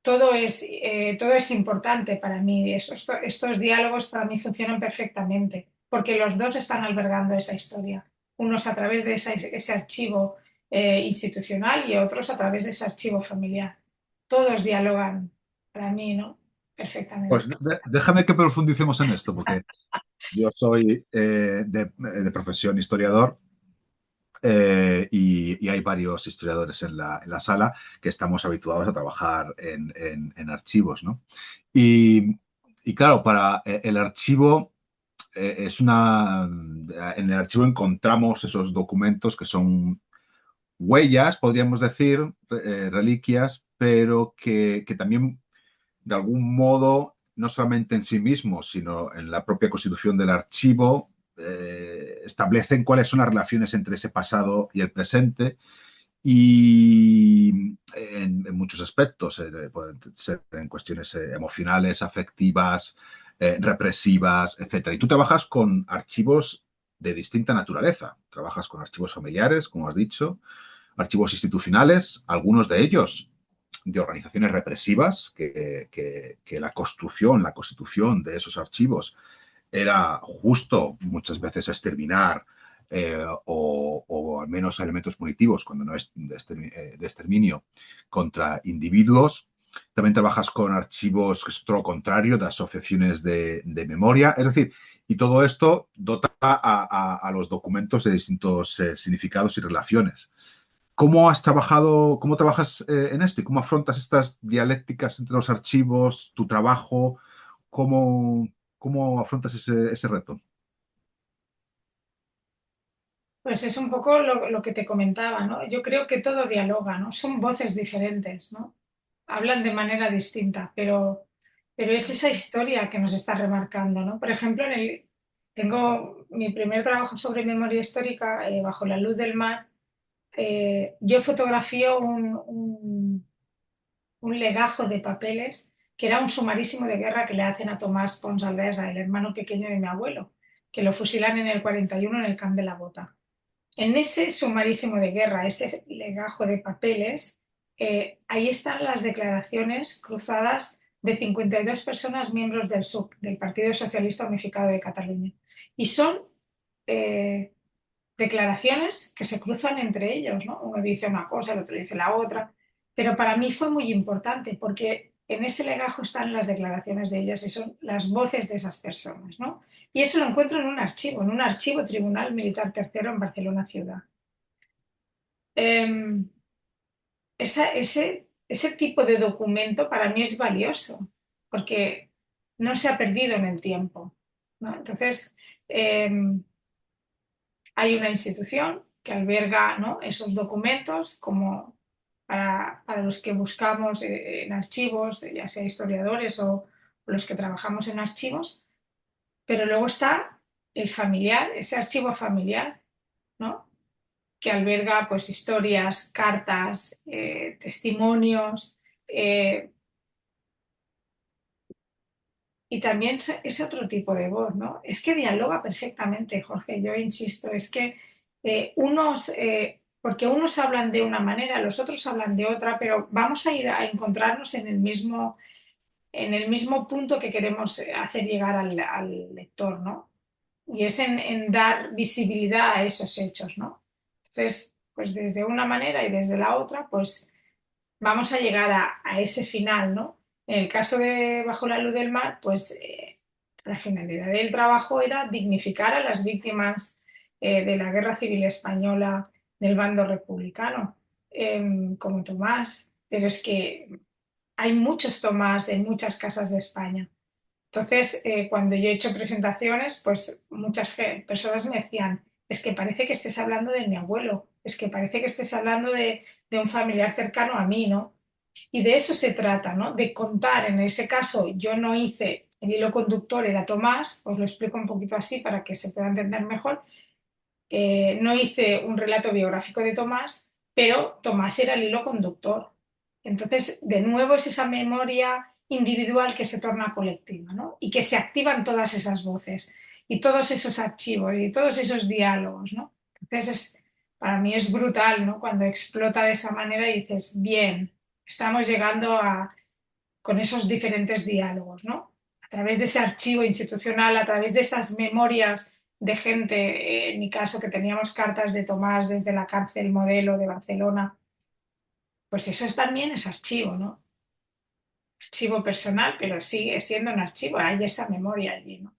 Speaker 2: todo es importante para mí. Estos diálogos para mí funcionan perfectamente, porque los dos están albergando esa historia. Unos a través de ese archivo institucional y otros a través de ese archivo familiar. Todos dialogan para mí, ¿no?
Speaker 1: Pues
Speaker 2: Perfectamente.
Speaker 1: déjame que profundicemos en esto, porque yo soy de profesión historiador y hay varios historiadores en la sala que estamos habituados a trabajar en archivos, ¿no? Y, y claro, para el archivo es una... En el archivo encontramos esos documentos que son huellas, podríamos decir, reliquias, pero que también de algún modo, no solamente en sí mismos, sino en la propia constitución del archivo, establecen cuáles son las relaciones entre ese pasado y el presente y en muchos aspectos, pueden ser en cuestiones emocionales, afectivas, represivas, etcétera. Y tú trabajas con archivos de distinta naturaleza. Trabajas con archivos familiares, como has dicho, archivos institucionales, algunos de ellos de organizaciones represivas, que la construcción, la constitución de esos archivos era justo muchas veces exterminar o al menos elementos punitivos, cuando no es de exterminio, contra individuos. También trabajas con archivos, que es todo lo contrario, de asociaciones de memoria. Es decir, y todo esto dota a los documentos de distintos significados y relaciones. ¿Cómo has trabajado, cómo trabajas en esto y cómo afrontas estas dialécticas entre los archivos, tu trabajo? ¿Cómo afrontas ese reto?
Speaker 2: Pues es un poco lo que te comentaba, ¿no? Yo creo que todo dialoga, ¿no? Son voces diferentes, ¿no? Hablan de manera distinta, pero es esa historia que nos está remarcando, ¿no? Por ejemplo, tengo mi primer trabajo sobre memoria histórica, Bajo la luz del mar. Yo fotografío un legajo de papeles que era un sumarísimo de guerra que le hacen a Tomás Pons Alvear, el hermano pequeño de mi abuelo, que lo fusilan en el 41 en el Camp de la Bota. En ese sumarísimo de guerra, ese legajo de papeles, ahí están las declaraciones cruzadas de 52 personas miembros del SUC, del Partido Socialista Unificado de Cataluña. Y son eh, declaraciones que se cruzan entre ellos, ¿no? Uno dice una cosa, el otro dice la otra, pero para mí fue muy importante porque en ese legajo están las declaraciones de ellas y son las voces de esas personas, ¿no? Y eso lo encuentro en un archivo Tribunal Militar Tercero en Barcelona ciudad. Eh, ese tipo de documento para mí es valioso porque no se ha perdido en el tiempo, ¿no? Entonces, eh, hay una institución que alberga, ¿no?, esos documentos como para los que buscamos en archivos, ya sea historiadores o los que trabajamos en archivos, pero luego está el familiar, ese archivo familiar, ¿no?, que alberga pues historias, cartas, testimonios, eh, y también es otro tipo de voz, ¿no? Es que dialoga perfectamente, Jorge, yo insisto, es que porque unos hablan de una manera, los otros hablan de otra, pero vamos a ir a encontrarnos en el mismo punto que queremos hacer llegar al lector, ¿no? Y es en dar visibilidad a esos hechos, ¿no? Entonces, pues desde una manera y desde la otra, pues vamos a llegar a ese final, ¿no? En el caso de Bajo la luz del mar, pues la finalidad del trabajo era dignificar a las víctimas de la Guerra Civil Española del bando republicano, como Tomás, pero es que hay muchos Tomás en muchas casas de España. Entonces, cuando yo he hecho presentaciones, pues muchas personas me decían, es que parece que estés hablando de mi abuelo, es que parece que estés hablando de un familiar cercano a mí, ¿no? Y de eso se trata, ¿no? De contar, en ese caso yo no hice, el hilo conductor era Tomás, os lo explico un poquito así para que se pueda entender mejor. No hice un relato biográfico de Tomás, pero Tomás era el hilo conductor. Entonces, de nuevo es esa memoria individual que se torna colectiva, ¿no? Y que se activan todas esas voces y todos esos archivos y todos esos diálogos, ¿no? Entonces, para mí es brutal, ¿no? Cuando explota de esa manera y dices, bien, estamos llegando con esos diferentes diálogos, ¿no? A través de ese archivo institucional, a través de esas memorias de gente, en mi caso que teníamos cartas de Tomás desde la cárcel modelo de Barcelona, pues eso también es archivo, ¿no? Archivo personal, pero sigue siendo un archivo, hay esa memoria allí, ¿no?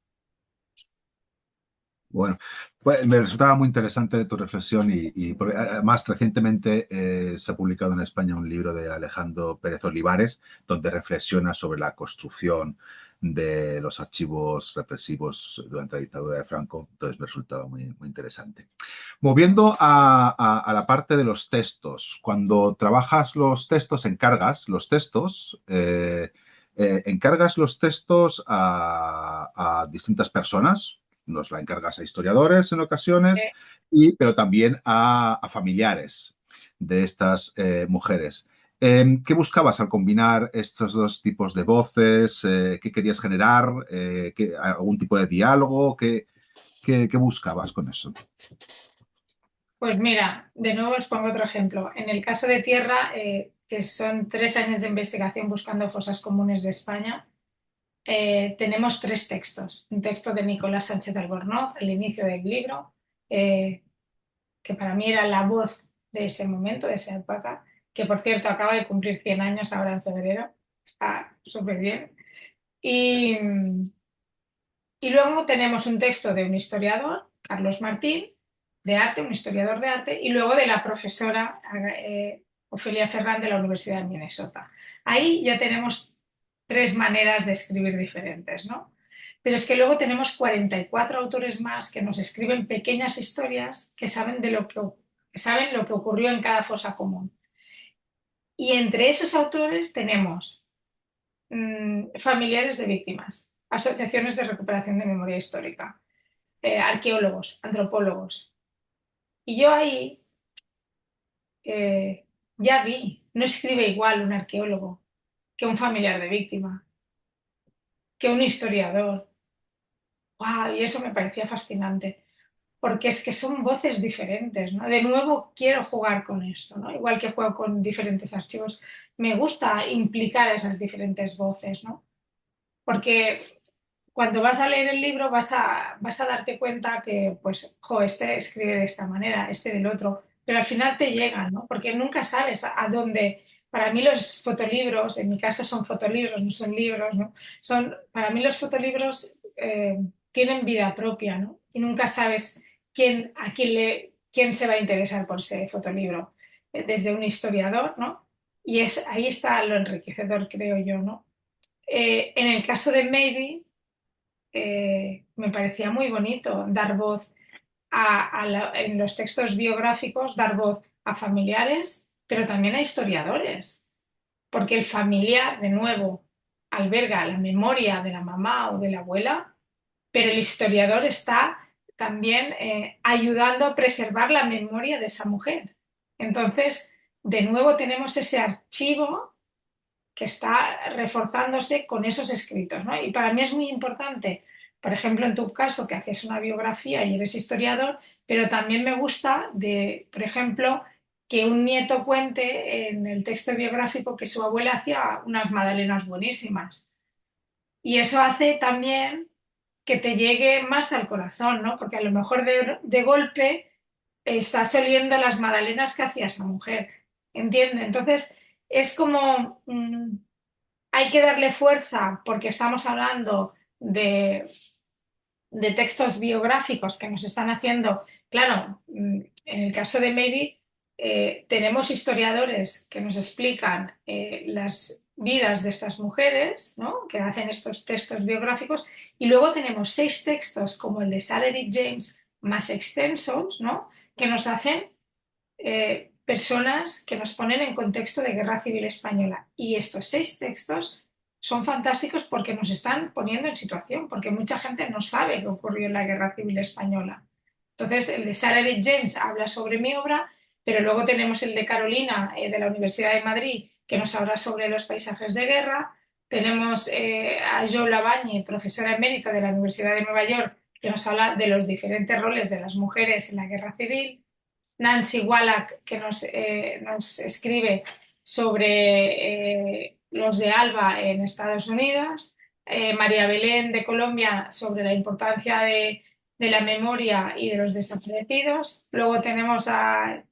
Speaker 1: Bueno, pues me resultaba muy interesante tu reflexión y porque además recientemente se ha publicado en España un libro de Alejandro Pérez Olivares donde reflexiona sobre la construcción de los archivos represivos durante la dictadura de Franco, entonces me resultaba muy interesante. Moviendo a la parte de los textos, cuando trabajas los textos, encargas los textos a distintas personas, nos la encargas a historiadores en ocasiones, pero también a familiares de estas mujeres. ¿Qué buscabas al combinar estos dos tipos de voces? ¿Qué querías generar? ¿Algún tipo de diálogo? ¿Qué buscabas con eso?
Speaker 2: Pues mira, de nuevo os pongo otro ejemplo. En el caso de Tierra, que son 3 años de investigación buscando fosas comunes de España, tenemos 3 textos. Un texto de Nicolás Sánchez Albornoz, al inicio del libro, eh, que para mí era la voz de ese momento, de esa época, que por cierto acaba de cumplir 100 años ahora en febrero. Está súper bien. Y, y luego tenemos un texto de un historiador, Carlos Martín, de arte, un historiador de arte, y luego de la profesora Ofelia Ferrán de la Universidad de Minnesota. Ahí ya tenemos 3 maneras de escribir diferentes, ¿no? Pero es que luego tenemos 44 autores más que nos escriben pequeñas historias que saben, que saben lo que ocurrió en cada fosa común. Y entre esos autores tenemos familiares de víctimas, asociaciones de recuperación de memoria histórica, arqueólogos, antropólogos. Y yo ahí ya vi, no escribe igual un arqueólogo que un familiar de víctima, que un historiador. ¡Wow! Y eso me parecía fascinante, porque es que son voces diferentes, ¿no? De nuevo quiero jugar con esto, ¿no? Igual que juego con diferentes archivos, me gusta implicar esas diferentes voces, ¿no? Porque cuando vas a leer el libro vas a darte cuenta que, pues, jo, este escribe de esta manera, este del otro, pero al final te llegan, ¿no? Porque nunca sabes a dónde. Para mí los fotolibros, en mi caso son fotolibros, no son libros, ¿no? Para mí los fotolibros tienen vida propia, ¿no? Y nunca sabes quién se va a interesar por ese fotolibro. Desde un historiador, ¿no? Y ahí está lo enriquecedor, creo yo, ¿no? En el caso de Maybe, me parecía muy bonito dar voz en los textos biográficos, dar voz a familiares, pero también a historiadores, porque el familiar, de nuevo, alberga la memoria de la mamá o de la abuela, pero el historiador está también ayudando a preservar la memoria de esa mujer. Entonces, de nuevo tenemos ese archivo que está reforzándose con esos escritos, ¿no? Y para mí es muy importante, por ejemplo, en tu caso, que haces una biografía y eres historiador, pero también me gusta por ejemplo, que un nieto cuente en el texto biográfico que su abuela hacía unas magdalenas buenísimas. Y eso hace también que te llegue más al corazón, ¿no? Porque a lo mejor de golpe estás oliendo las magdalenas que hacía esa mujer, ¿entiendes? Entonces, es como hay que darle fuerza porque estamos hablando de textos biográficos que nos están haciendo, claro, en el caso de Maybe, tenemos historiadores que nos explican las vidas de estas mujeres, ¿no? Que hacen estos textos biográficos, y luego tenemos 6 textos como el de Sarah Dick James, más extensos, ¿no? Que nos hacen personas que nos ponen en contexto de guerra civil española. Y estos 6 textos son fantásticos porque nos están poniendo en situación, porque mucha gente no sabe qué ocurrió en la guerra civil española. Entonces, el de Sarah Edith James habla sobre mi obra, pero luego tenemos el de Carolina, de la Universidad de Madrid, que nos habla sobre los paisajes de guerra. Tenemos a Jo Labañe, profesora emérita de la Universidad de Nueva York, que nos habla de los diferentes roles de las mujeres en la guerra civil. Nancy Wallach, que nos escribe sobre los de Alba en Estados Unidos, María Belén de Colombia sobre la importancia de la memoria y de los desaparecidos. Luego tenemos a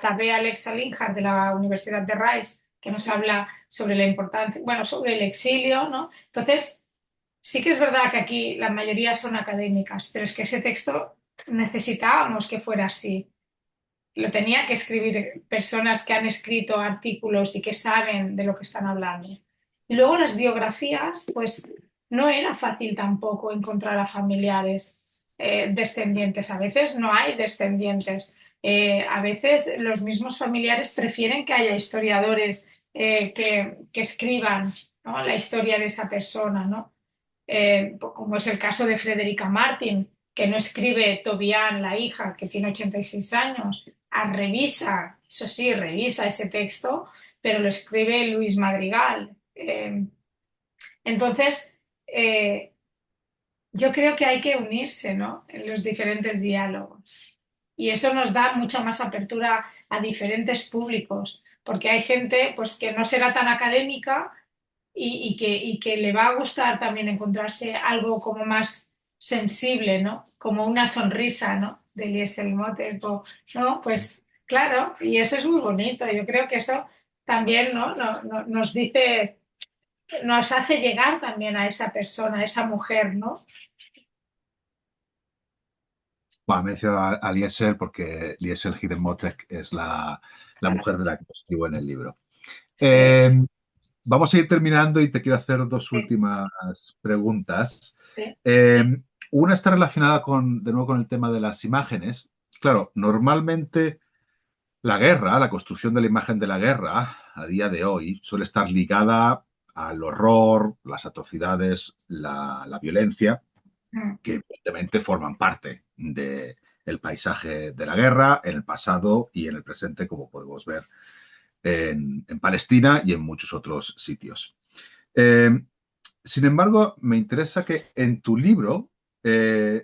Speaker 2: Tabea Alexa Linhart de la Universidad de Rice, que nos habla sobre la importancia, bueno, sobre el exilio, ¿no? Entonces, sí que es verdad que aquí la mayoría son académicas, pero es que ese texto necesitábamos que fuera así. Lo tenía que escribir personas que han escrito artículos y que saben de lo que están hablando. Y luego las biografías, pues no era fácil tampoco encontrar a familiares descendientes. A veces no hay descendientes. A veces los mismos familiares prefieren que haya historiadores que escriban, ¿no? La historia de esa persona, ¿no? Como es el caso de Frederica Martin, que no escribe Tobián, la hija, que tiene 86 años, revisa, eso sí, revisa ese texto, pero lo escribe Luis Madrigal. Entonces, yo creo que hay que unirse, ¿no? En los diferentes diálogos. Y eso nos da mucha más apertura a diferentes públicos, porque hay gente pues, que no será tan académica y que le va a gustar también encontrarse algo como más sensible, ¿no? Como una sonrisa, ¿no? De Liesel Motte, ¿no? Pues claro, y eso es muy bonito. Yo creo que eso también, ¿no? Nos dice, nos hace llegar también a esa persona, a esa mujer, ¿no?
Speaker 1: Bueno, he mencionado a Liesel porque Liesel Hiddenmotek es la mujer de la que escribo en el libro.
Speaker 2: Sí.
Speaker 1: vamos a ir terminando y te quiero hacer dos
Speaker 2: Sí,
Speaker 1: últimas preguntas.
Speaker 2: sí.
Speaker 1: Eh, una está relacionada de nuevo con el tema de las imágenes. Claro, normalmente la guerra, la construcción de la imagen de la guerra a día de hoy suele estar ligada al horror, las atrocidades, la violencia,
Speaker 2: Mm,
Speaker 1: que evidentemente forman parte del paisaje de la guerra en el pasado y en el presente, como podemos ver en Palestina y en muchos otros sitios. Eh, Sin embargo, me interesa que en tu libro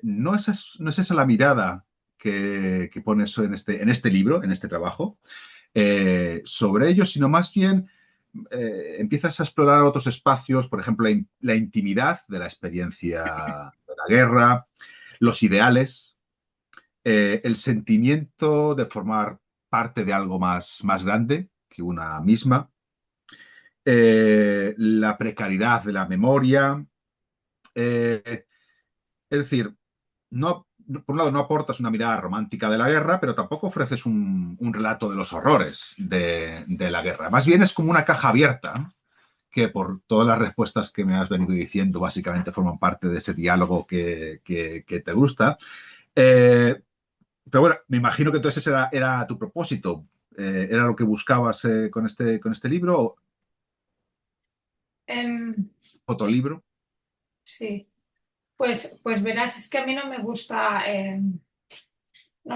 Speaker 1: no es esa la mirada que pones en este libro, en este trabajo, sobre ello, sino más bien empiezas a explorar otros espacios, por ejemplo, la intimidad de la experiencia de la guerra, los ideales, el sentimiento de formar parte de algo más grande que una misma, la precariedad de la memoria. Es decir, por un lado no aportas una mirada romántica de la guerra, pero tampoco ofreces un relato de los horrores de la guerra. Más bien es como una caja abierta que por todas las respuestas que me has venido diciendo, básicamente forman parte de ese diálogo que te gusta. Eh, pero bueno, me imagino que entonces era tu propósito, era lo que buscabas con este libro,
Speaker 2: Em,
Speaker 1: fotolibro.
Speaker 2: sí, pues verás, es que a mí no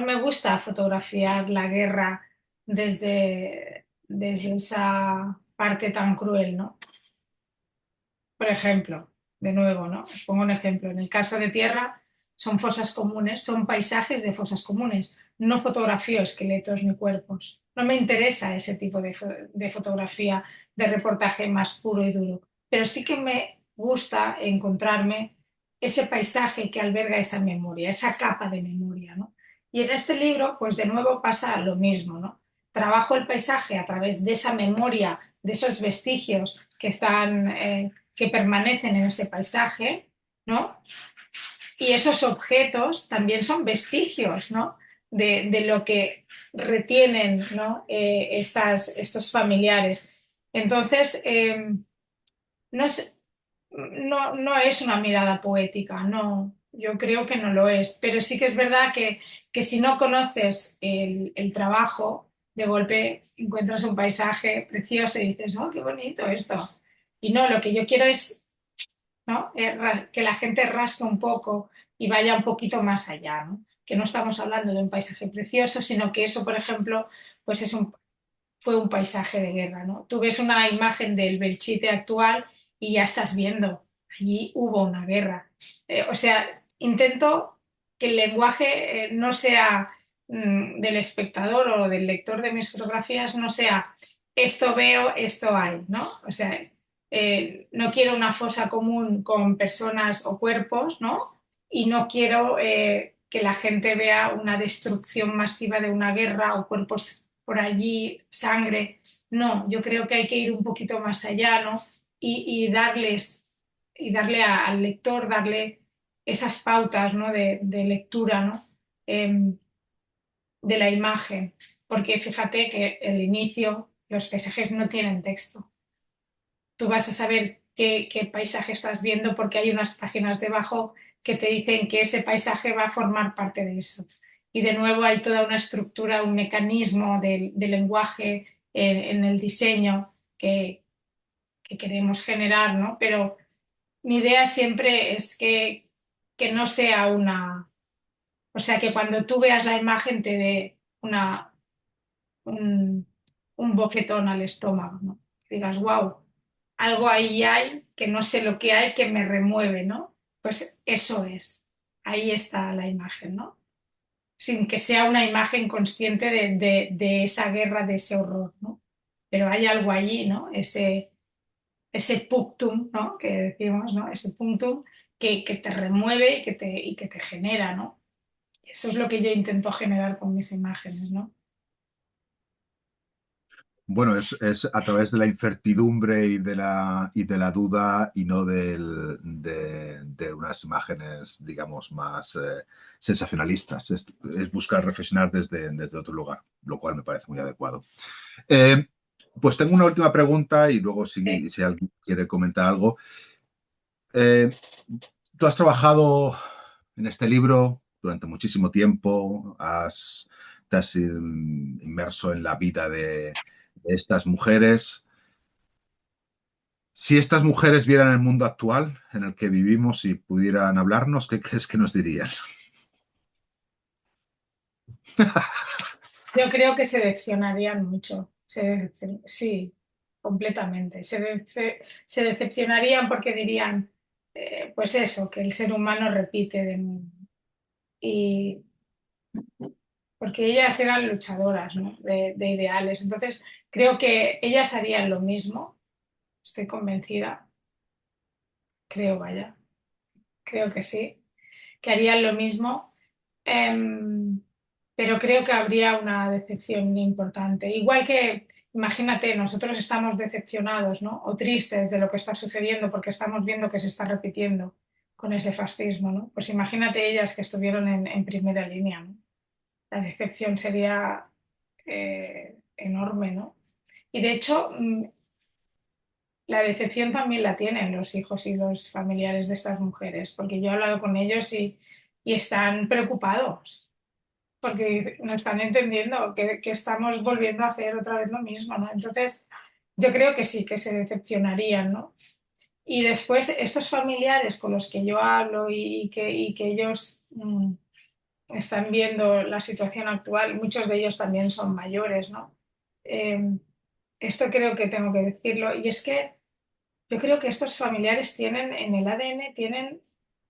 Speaker 2: me gusta fotografiar la guerra desde esa parte tan cruel, ¿no? Por ejemplo, de nuevo, ¿no? Os pongo un ejemplo. En el caso de tierra son fosas comunes, son paisajes de fosas comunes. No fotografío esqueletos ni cuerpos. No me interesa ese tipo de fotografía, de reportaje más puro y duro. Pero sí que me gusta encontrarme ese paisaje que alberga esa memoria, esa capa de memoria, ¿no? Y en este libro, pues de nuevo pasa lo mismo, ¿no? Trabajo el paisaje a través de esa memoria, de esos vestigios que permanecen en ese paisaje, ¿no? Y esos objetos también son vestigios, ¿no? De lo que retienen, ¿no? Estos familiares. Entonces, no es, no es una mirada poética, no, yo creo que no lo es, pero sí que es verdad que si no conoces el trabajo, de golpe encuentras un paisaje precioso y dices, oh, qué bonito esto. Y no, lo que yo quiero es, ¿no? Que la gente rasque un poco y vaya un poquito más allá, ¿no? Que no estamos hablando de un paisaje precioso, sino que eso, por ejemplo, pues fue un paisaje de guerra, ¿no? Tú ves una imagen del Belchite actual y ya estás viendo, allí hubo una guerra. O sea, intento que el lenguaje no sea del espectador o del lector de mis fotografías, no sea esto veo, esto hay, ¿no? O sea, no quiero una fosa común con personas o cuerpos, ¿no? Y no quiero que la gente vea una destrucción masiva de una guerra o cuerpos por allí, sangre. No, yo creo que hay que ir un poquito más allá, ¿no? Y darle al lector, darle esas pautas, ¿no? De lectura, ¿no? Eh, de la imagen, porque fíjate que el inicio, los paisajes no tienen texto. Tú vas a saber qué paisaje estás viendo porque hay unas páginas debajo que te dicen que ese paisaje va a formar parte de eso. Y de nuevo hay toda una estructura, un mecanismo de lenguaje en el diseño que queremos generar, ¿no? Pero mi idea siempre es que no sea una... O sea, que cuando tú veas la imagen te dé un, un bofetón al estómago, ¿no? Que digas, wow, algo ahí hay que no sé lo que hay que me remueve, ¿no? Pues eso es, ahí está la imagen, ¿no? Sin que sea una imagen consciente de esa guerra, de ese horror, ¿no? Pero hay algo allí, ¿no? Ese punctum, ¿no? Que decimos, ¿no? Ese punctum que te remueve y que te genera, ¿no? Eso es lo que yo intento generar con mis imágenes, ¿no?
Speaker 1: Bueno, es a través de la incertidumbre y de la duda y no de unas imágenes, digamos, más sensacionalistas. Es buscar reflexionar desde otro lugar, lo cual me parece muy adecuado. Eh, Pues tengo una última pregunta y luego
Speaker 2: Sí.
Speaker 1: si alguien quiere comentar algo. Eh, Tú has trabajado en este libro durante muchísimo tiempo, te has inmerso en la vida de estas mujeres. Si estas mujeres vieran el mundo actual en el que vivimos y pudieran hablarnos, ¿qué crees que nos dirían?
Speaker 2: Yo creo que se decepcionarían mucho. Sí, completamente. Se decepcionarían porque dirían, pues eso, que el ser humano repite y porque ellas eran luchadoras, ¿no? De ideales. Entonces, creo que ellas harían lo mismo, estoy convencida, creo, vaya, creo que sí, que harían lo mismo. Em, pero creo que habría una decepción importante. Igual que, imagínate, nosotros estamos decepcionados, ¿no? O tristes de lo que está sucediendo porque estamos viendo que se está repitiendo con ese fascismo, ¿no? Pues imagínate ellas que estuvieron en primera línea, ¿no? La decepción sería enorme, ¿no? Y de hecho, la decepción también la tienen los hijos y los familiares de estas mujeres, porque yo he hablado con ellos y están preocupados porque no están entendiendo que estamos volviendo a hacer otra vez lo mismo, ¿no? Entonces, yo creo que sí, que se decepcionarían, ¿no? Y después, estos familiares con los que yo hablo y que ellos están viendo la situación actual, muchos de ellos también son mayores, ¿no? Eh, Esto creo que tengo que decirlo, y es que yo creo que estos familiares tienen en el ADN, tienen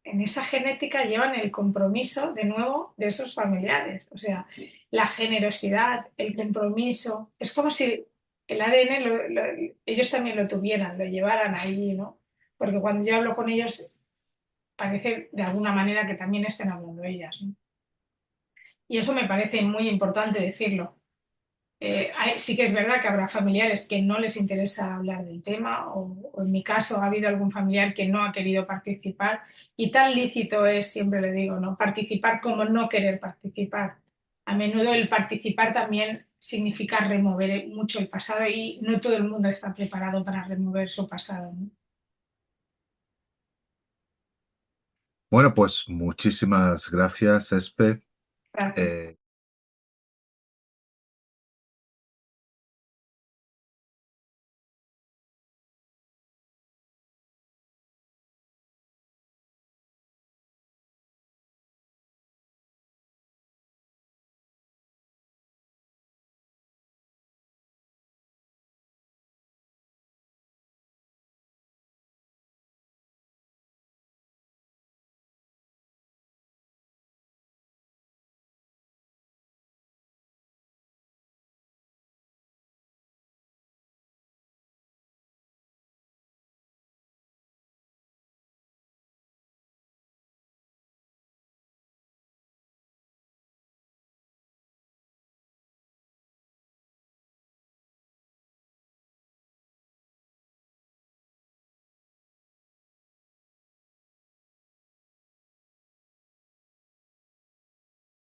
Speaker 2: en esa genética, llevan el compromiso de nuevo de esos familiares. O sea, la generosidad, el compromiso. Es como si el ADN ellos también lo tuvieran, lo llevaran ahí, ¿no? Porque cuando yo hablo con ellos, parece de alguna manera que también estén hablando ellas, ¿no? Y eso me parece muy importante decirlo. Sí que es verdad que habrá familiares que no les interesa hablar del tema o en mi caso ha habido algún familiar que no ha querido participar y tan lícito es, siempre le digo, ¿no? Participar como no querer participar. A menudo el participar también significa remover mucho el pasado y no todo el mundo está preparado para remover su pasado, ¿no?
Speaker 1: Bueno, pues muchísimas gracias, Espe.
Speaker 2: Gracias.